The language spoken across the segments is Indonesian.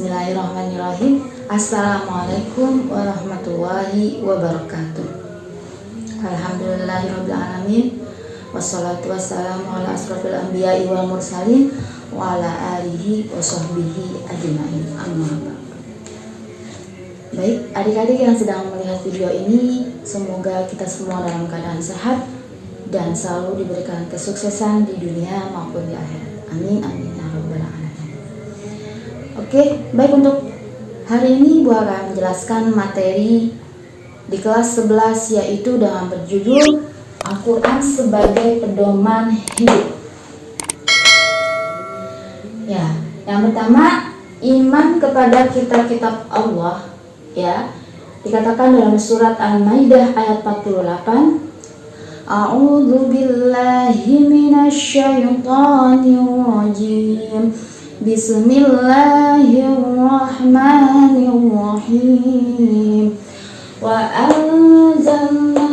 Bismillahirrahmanirrahim. Assalamualaikum warahmatullahi wabarakatuh. Alhamdulillahirrabbilalamin. Wassalatu wassalamu ala asrofil anbiya'i wal mursalin wa ala alihi wa sahbihi ajma'in. Amma ba'd. Baik, adik-adik yang sedang melihat video ini, semoga kita semua dalam keadaan sehat dan selalu diberikan kesuksesan di dunia maupun di akhirat. Amin amin ya rabbal alamin. Oke, baik, untuk hari ini Bu akan menjelaskan materi di kelas 11, yaitu dengan berjudul Al-Quran sebagai pedoman hidup. Ya, yang pertama, iman kepada kitab-kitab Allah. Ya, dikatakan dalam surat Al-Maidah ayat 48, A'udzu billahi minasy syaithanir rajim. Bismillahirrahmanirrahim. Wa anzalna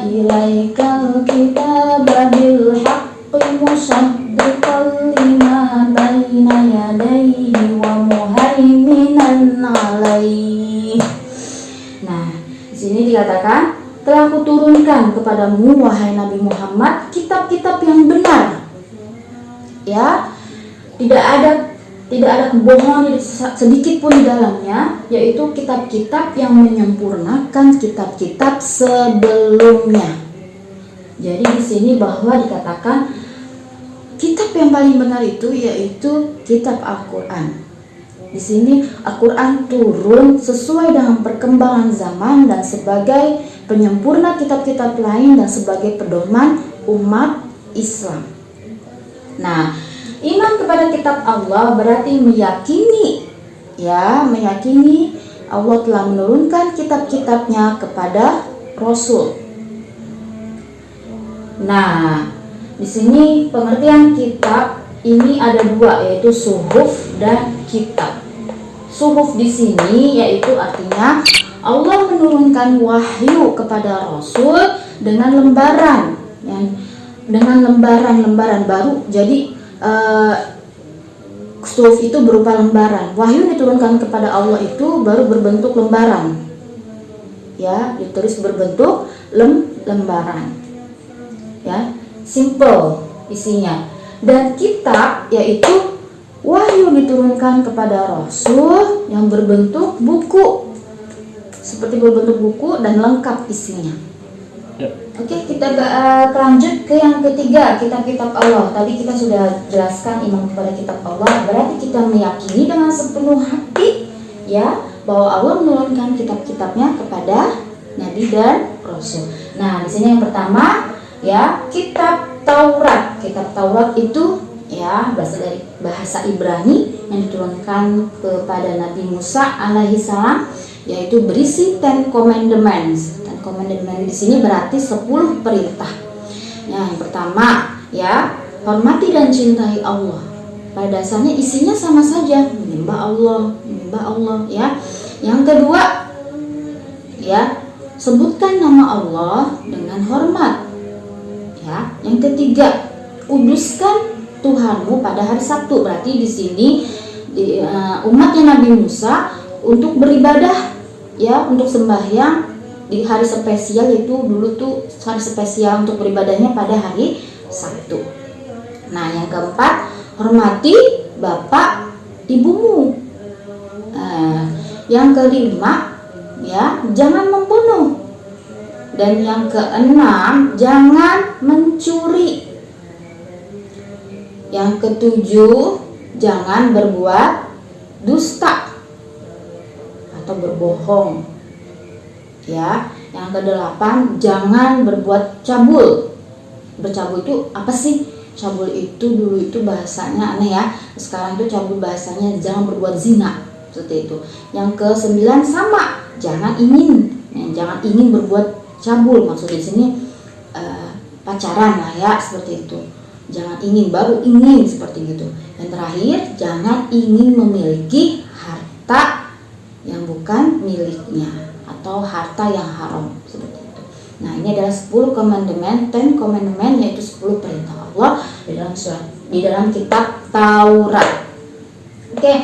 ilaikal kitaba bil haqqi musaddiqan lima baina yadayhi wa muhaiminan 'alaihi. Nah, di sini dikatakan, telah kuturunkan kepadamu wahai Nabi Muhammad kitab-kitab yang benar. Ya, tidak ada kebohongan sedikit pun di dalamnya, yaitu kitab-kitab yang menyempurnakan kitab-kitab sebelumnya. Jadi di sini bahwa dikatakan kitab yang paling benar itu yaitu kitab Al-Quran. Di sini Al-Quran turun sesuai dengan perkembangan zaman dan sebagai penyempurna kitab-kitab lain dan sebagai pedoman umat Islam. Nah, iman kepada kitab Allah berarti meyakini Allah telah menurunkan kitab-kitabnya kepada Rasul. Nah, di sini pengertian kitab ini ada dua, yaitu suhuf dan kitab. Suhuf di sini yaitu artinya Allah menurunkan wahyu kepada Rasul dengan lembaran baru. Jadi suhuf itu berupa lembaran. Wahyu diturunkan kepada Allah itu baru berbentuk lembaran. Ya, ditulis berbentuk lembaran. Ya, simple isinya. Dan kitab yaitu wahyu diturunkan kepada Rasul yang berbentuk buku. Seperti berbentuk buku dan lengkap isinya. Oke, kita lanjut ke yang ketiga, kitab-kitab Allah. Tadi kita sudah jelaskan iman kepada kitab Allah, berarti kita meyakini dengan sepenuh hati ya bahwa Allah menurunkan kitab-kitabnya kepada Nabi dan Rasul. Nah, di sini yang pertama ya, kitab Taurat. Kitab Taurat itu ya berasal dari bahasa Ibrani yang diturunkan kepada Nabi Musa alaihissalam, yaitu berisi Ten Commandments. Commandment di sini berarti 10 perintah. Ya, yang pertama ya, hormati dan cintai Allah. Pada dasarnya isinya sama saja, menyembah Allah ya. Yang kedua ya, sebutkan nama Allah dengan hormat. Ya, yang ketiga, kuduskan Tuhanmu pada hari Sabtu. Berarti di sini umatnya Nabi Musa untuk beribadah ya, untuk sembahyang di hari spesial, yaitu dulu tuh hari spesial untuk beribadahnya pada hari Sabtu. Nah, yang keempat, hormati bapak ibumu. Yang kelima ya, jangan membunuh. Dan yang keenam, jangan mencuri. Yang ketujuh, jangan berbuat dusta atau berbohong. Ya, yang kedelapan, jangan berbuat cabul. Bercabul itu apa sih? Cabul itu dulu itu bahasanya aneh ya. Sekarang itu cabul bahasanya jangan berbuat zina, seperti itu. Yang kesembilan sama, jangan ingin berbuat cabul. Maksudnya di sini pacaran lah ya, seperti itu. Jangan ingin, baru ingin seperti itu. Dan terakhir, jangan ingin memiliki harta yang bukan miliknya atau harta yang haram, seperti itu. Nah, ini adalah 10 commandment, 10 commandment, yaitu 10 perintah Allah di dalam kitab Taurat. Oke,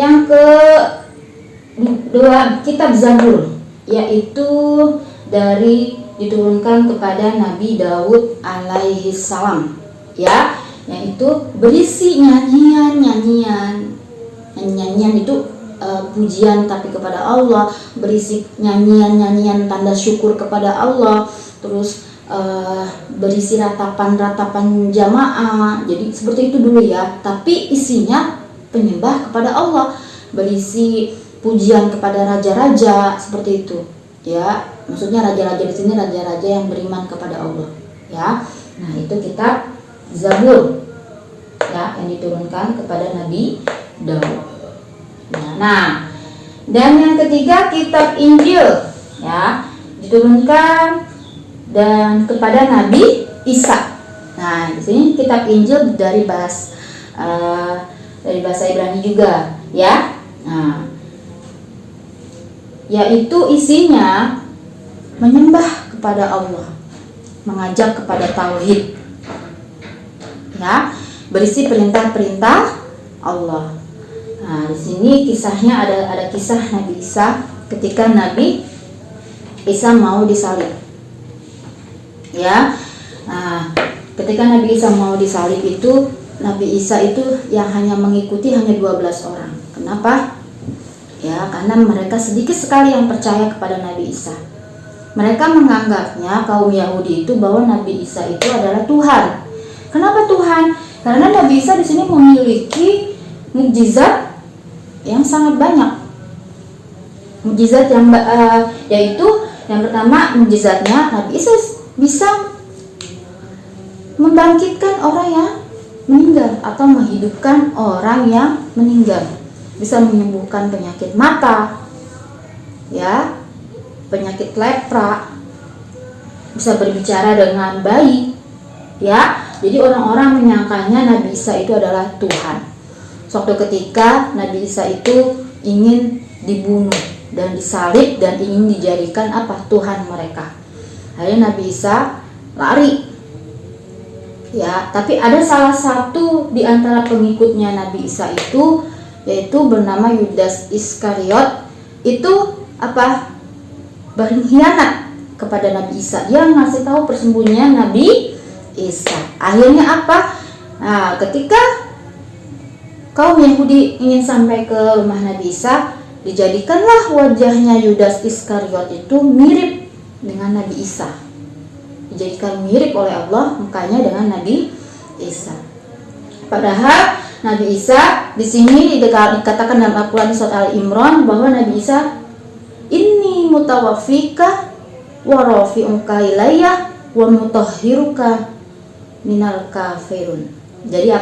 Yang kedua, kitab Zabur, yaitu diturunkan kepada Nabi Daud alaihi salam, ya, yaitu berisi nyanyian itu pujian tapi kepada Allah, berisi nyanyian tanda syukur kepada Allah, terus berisi ratapan jamaah. Jadi seperti itu dulu ya, tapi isinya penyembah kepada Allah, berisi pujian kepada raja-raja, seperti itu ya. Maksudnya raja-raja di sini raja-raja yang beriman kepada Allah ya. Nah, itu kitab Zabur ya, yang diturunkan kepada Nabi Daud. Nah, dan yang ketiga kitab Injil ya, diturunkan dan kepada Nabi Isa. Nah, di sini kitab Injil dari bahasa Ibrani juga ya. Nah, yaitu isinya menyembah kepada Allah, mengajak kepada tauhid ya, berisi perintah-perintah Allah. Nah, di sini kisahnya ada kisah Nabi Isa ketika Nabi Isa mau disalib. Ya. Nah, ketika Nabi Isa mau disalib itu, Nabi Isa itu yang hanya mengikuti hanya 12 orang. Kenapa? Ya, karena mereka sedikit sekali yang percaya kepada Nabi Isa. Mereka menganggapnya, kaum Yahudi itu, bahwa Nabi Isa itu adalah Tuhan. Kenapa Tuhan? Karena Nabi Isa di sini memiliki mukjizat yang sangat banyak. Mukjizat yang yaitu yang pertama, mukjizatnya Nabi Isa bisa membangkitkan orang yang meninggal atau menghidupkan orang yang meninggal. Bisa menyembuhkan penyakit mata, ya, penyakit lepra, bisa berbicara dengan baik, ya. Jadi orang-orang menyangkanya Nabi Isa itu adalah Tuhan. Suatu ketika Nabi Isa itu ingin dibunuh dan disalib dan ingin dijadikan Tuhan mereka. Akhirnya Nabi Isa lari. Ya, tapi ada salah satu di antara pengikutnya Nabi Isa itu, yaitu bernama Yudas Iskariot, itu berkhianat kepada Nabi Isa. Dia ngasih tahu persembunyian Nabi Isa. Akhirnya Nah, ketika kaum Yahudi ingin sampai ke rumah Nabi Isa, dijadikanlah wajahnya Yudas Iskariot itu mirip dengan Nabi Isa. Dijadikan mirip oleh Allah mukanya dengan Nabi Isa. Padahal Nabi Isa di sini dikatakan dalam Al-Qur'an surat Al-Imran bahwa Nabi Isa, inni mutawaffika wa rafi'uka ilayya wa mutahhiruka minal kafirun. Jadi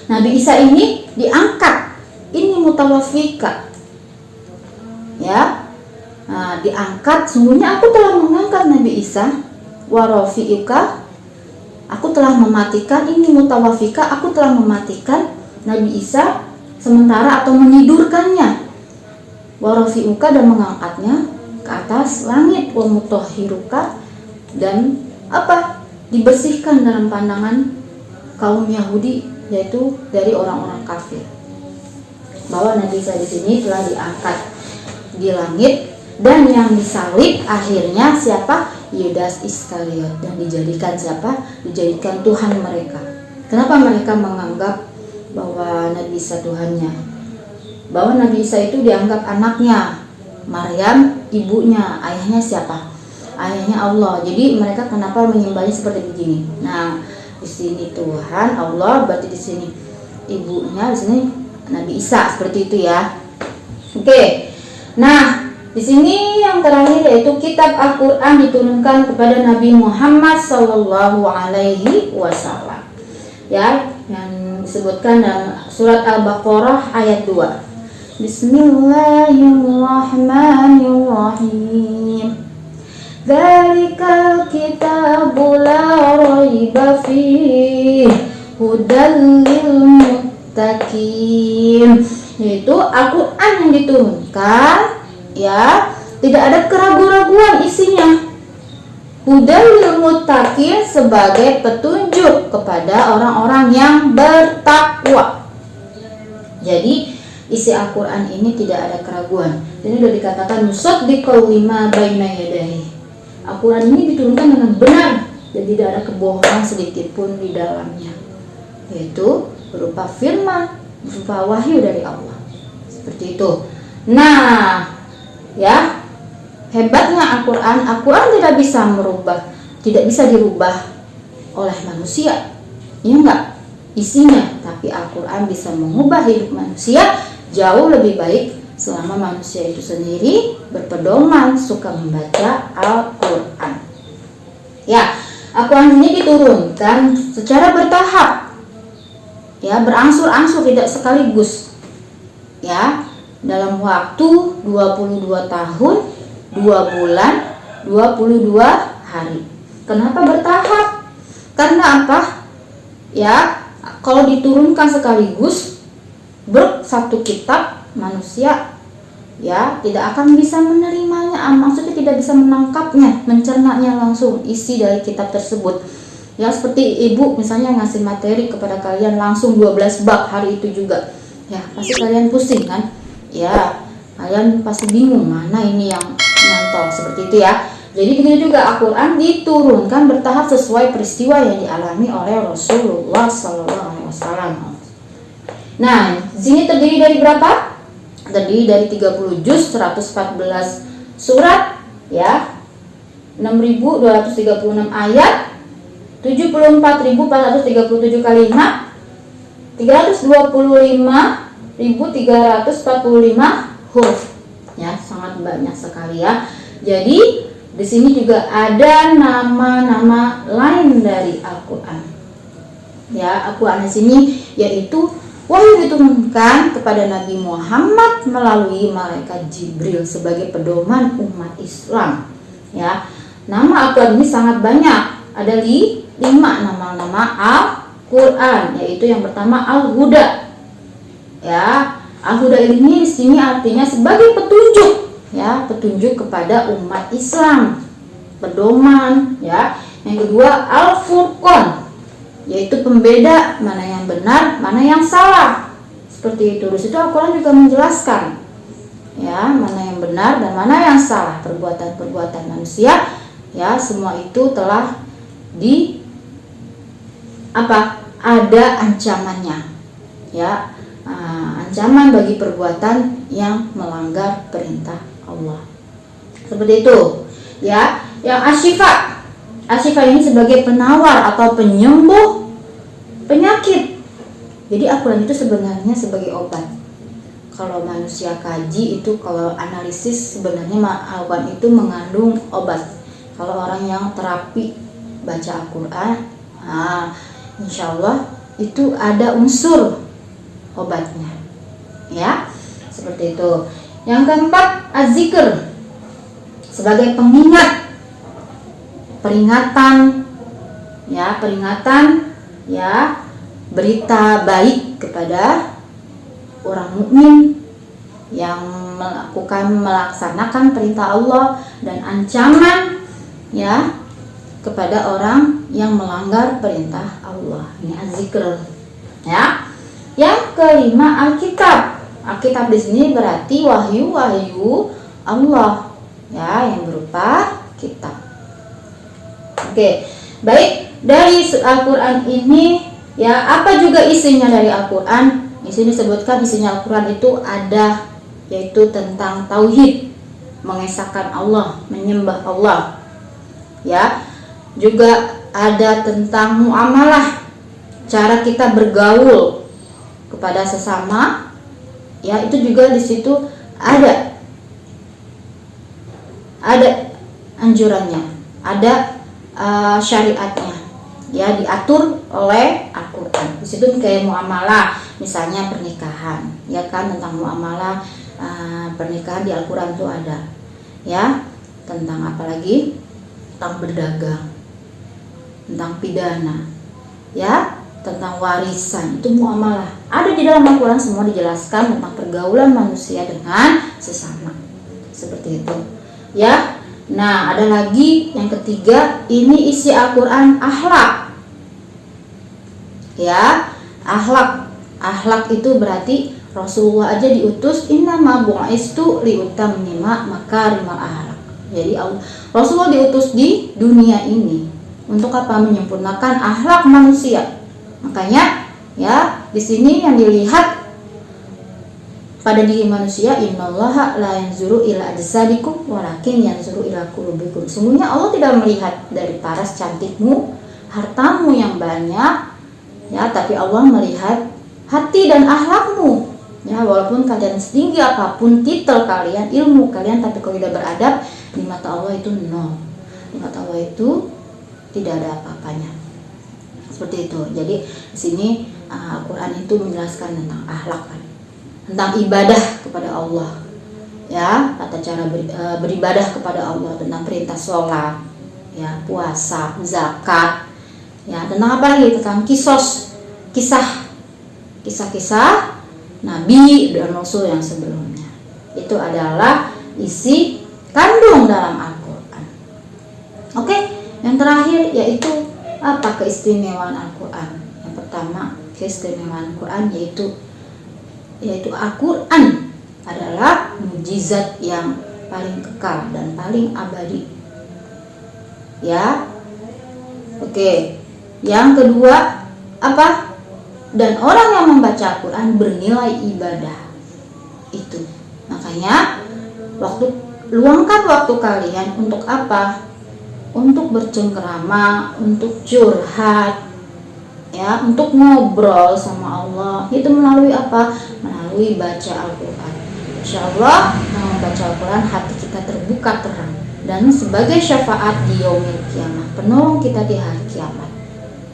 Nabi Isa ini diangkat, ini mutawaffika, ya. Nah, diangkat, sungguhnya aku telah mengangkat Nabi Isa, wa rafi'uka, aku telah mematikan, ini mutawaffika, aku telah mematikan Nabi Isa sementara atau menidurkannya, wa rafi'uka, dan mengangkatnya ke atas langit, wa mutahhiruka, dan dibersihkan dalam pandangan kaum Yahudi, yaitu dari orang-orang kafir. Bahwa Nabi Isa di sini telah diangkat di langit, dan yang disalib akhirnya siapa? Yudas Iskariot, dan dijadikan dijadikan Tuhan mereka. Kenapa mereka menganggap bahwa Nabi Isa Tuhannya? Bahwa Nabi Isa itu dianggap anaknya, Maryam ibunya, ayahnya siapa? Ayahnya Allah. Jadi mereka kenapa menyembahnya seperti begini? Nah, di sini Tuhan Allah, berarti di sini ibunya, di sini Nabi Isa, seperti itu ya. Oke. Nah, di sini yang terakhir yaitu kitab Al-Qur'an diturunkan kepada Nabi Muhammad sallallahu alaihi wasallam. Ya, yang disebutkan dalam surat Al-Baqarah ayat 2. Bismillahirrahmanirrahim. Dzalikal kitabu la raiba fihi hudal lil muttaqin. Yaitu Al-Qur'an yang diturunkan, ya, tidak ada keraguan-raguan isinya. Hudal lil muttaqin, sebagai petunjuk kepada orang-orang yang bertakwa. Jadi isi Al-Quran ini tidak ada keraguan. Ini sudah dikatakan musaddiqal lima baina yadayhi. Al-Quran ini diturunkan dengan benar dan tidak ada kebohongan sedikit pun di dalamnya, yaitu berupa firman, berupa wahyu dari Allah. Seperti itu. Nah, ya, hebatnya Al-Quran. Al-Quran tidak bisa dirubah oleh manusia. Ya enggak? Isinya, tapi Al-Quran bisa mengubah hidup manusia jauh lebih baik selama manusia itu sendiri berpedoman suka membaca Al-Quran. Ya, Al-Quran ini diturunkan secara bertahap, ya, berangsur-angsur, tidak sekaligus, ya, dalam waktu 22 tahun 2 bulan 22 hari. Kenapa bertahap? Karena apa? Ya, kalau diturunkan sekaligus bersatu kitab, manusia ya tidak akan bisa menerimanya, maksudnya tidak bisa menangkapnya, mencernanya langsung isi dari kitab tersebut. Ya, seperti ibu misalnya ngasih materi kepada kalian langsung 12 bab hari itu juga. Ya, pasti kalian pusing kan? Ya, kalian pasti bingung mana ini yang nyantol, seperti itu ya. Jadi begitu juga Al-Quran diturunkan bertahap sesuai peristiwa yang dialami oleh Rasulullah SAW. Nah, di sini terdiri dari berapa? Terdiri dari 30 juz, 114 surat, ya, 6.236 ayat, 74.437 kalimat, 325.345 huruf. Ya, sangat banyak sekali ya. Jadi di sini juga ada nama-nama lain dari Al-Quran. Ya, Al-Quran di sini yaitu wahyu diturunkan kepada Nabi Muhammad melalui malaikat Jibril sebagai pedoman umat Islam. Ya, nama Al-Quran ini sangat banyak. Ada 5 nama-nama Al-Quran, yaitu yang pertama Al-Huda. Ya, Al-Huda ini di sini artinya sebagai petunjuk. Ya, petunjuk kepada umat Islam, pedoman, ya. Yang kedua Al-Furqan, yaitu pembeda mana yang benar, mana yang salah. Seperti itu. Di situ Al-Quran juga menjelaskan, ya, mana yang benar dan mana yang salah, perbuatan-perbuatan manusia, ya, semua itu telah ada ancamannya, ya, ancaman bagi perbuatan yang melanggar perintah Allah. Seperti itu, ya. Yang Asyifa ini sebagai penawar atau penyembuh penyakit. Jadi Al-Quran itu sebenarnya sebagai obat. Kalau manusia kaji itu, kalau analisis, sebenarnya Al-Quran itu mengandung obat. Kalau orang yang terapi baca Al-Quran, insya Allah itu ada unsur obatnya, ya, seperti itu. Yang keempat, az-zikr, sebagai pengingat, peringatan, ya, berita baik kepada orang mukmin yang melaksanakan perintah Allah, dan ancaman, ya, kepada orang yang melanggar perintah Allah. Ini az-zikr, ya. Yang kelima, Alkitab. Alkitab di sini berarti wahyu Allah, ya, yang berupa kitab. Oke, baik, dari Al-Quran ini, ya, apa juga isinya dari Al-Quran? Di sini disebutkan isinya Al-Quran itu ada, yaitu tentang tauhid, mengesahkan Allah, menyembah Allah, ya. Juga ada tentang muamalah, cara kita bergaul kepada sesama, ya, itu juga di situ ada anjurannya, ada syariatnya, ya, diatur oleh Al-Quran. Di situ kayak muamalah, misalnya pernikahan, ya kan, tentang muamalah pernikahan di Al-Quran itu ada, ya. Tentang apa lagi? Tentang berdagang, tentang pidana, ya, tentang warisan, itu muamalah. Ada di dalam Al-Quran, semua dijelaskan tentang pergaulan manusia dengan sesama. Seperti itu, ya. Nah, ada lagi yang ketiga, ini isi Al-Quran akhlak. Ya, akhlak itu berarti Rasulullah aja diutus innama bu'istu liutammima makarimal akhlak. Jadi Rasulullah diutus di dunia ini untuk apa? Menyempurnakan akhlak manusia. Makanya ya di sini yang dilihat pada diri manusia, innallaha la yanzuru ila ajsadikum walakin yanzuru ila qulubikum. Sungguhnya Allah tidak melihat dari paras cantikmu, hartamu yang banyak, ya, tapi Allah melihat hati dan akhlakmu. Ya, walaupun kalian setinggi apapun titel kalian, ilmu kalian, tapi kalau tidak beradab, di mata Allah itu nol. Di mata Allah itu tidak ada apa-apanya. Seperti itu. Jadi di sini Al-Qur'an itu menjelaskan tentang akhlak, tentang ibadah kepada Allah, ya, tata cara beribadah kepada Allah, tentang perintah sholat, ya, puasa, zakat, ya, tentang apa lagi? Tentang kisah-kisah Nabi dan Rasul yang sebelumnya. Itu adalah isi kandung dalam Al-Quran. Oke, yang terakhir yaitu apa keistimewaan Al-Quran? Yang pertama keistimewaan Al-Quran yaitu Al-Quran adalah mukjizat yang paling kekal dan paling abadi. Ya. Oke. Yang kedua apa? Dan orang yang membaca Al-Quran bernilai ibadah. Itu. Makanya luangkan waktu kalian untuk apa? Untuk bercengkerama, untuk curhat, ya, untuk ngobrol sama Allah. Itu melalui apa? Melalui baca Al-Quran. Insyaallah membaca Al-Quran hati kita terbuka terang dan sebagai syafaat di yaumil kiamah, penolong kita di hari kiamat.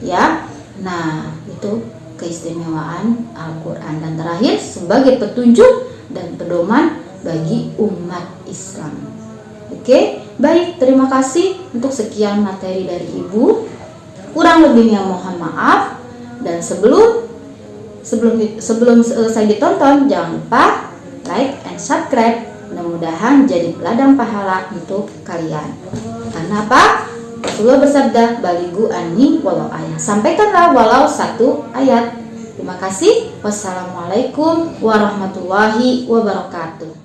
Ya. Nah, itu keistimewaan Al-Quran. Dan terakhir sebagai petunjuk dan pedoman bagi umat Islam. Oke, baik, terima kasih untuk sekian materi dari Ibu. Kurang lebihnya mohon maaf, dan sebelum selesai ditonton jangan lupa like and subscribe. Mudah-mudahan jadi ladang pahala untuk kalian. Karena apa? Rasulullah bersabda, baligu anni walau ayat. Sampaikanlah walau satu ayat. Terima kasih. Wassalamualaikum warahmatullahi wabarakatuh.